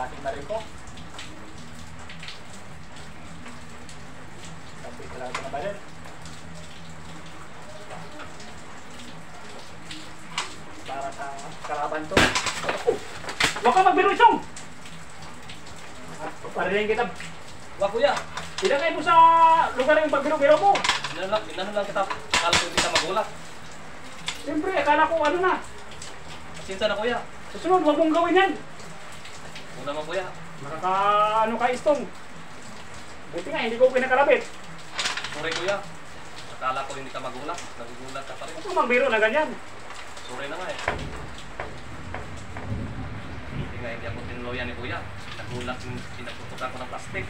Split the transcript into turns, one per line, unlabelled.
Plastic na rin ko. Tapos talaga ito na ba rin? Para sa kalaban to. Huwag ka magbiro isong! Parihin kita.
Wag kuya.
Ilagay mo sa lugar yung pagbiro-biro mo.
Inano lang kita. Akala ko hindi ka magulat.
Siyempre, akala ko ano na.
Pasensya na kuya.
Susunod, huwag mong gawin yan.
Oo naman kuya.
Ano ka istong. Buti nga, hindi ko pinakalabit.
Sorry kuya. Akala ko hindi ka magulat. Nagugulat ka pa rin.
Huwag magbiro na ganyan.
Sorry na nga eh. Hindi nga hindi ako tinloyan ni kuya. Nagulat yung pinagtutukan ko ng plastic.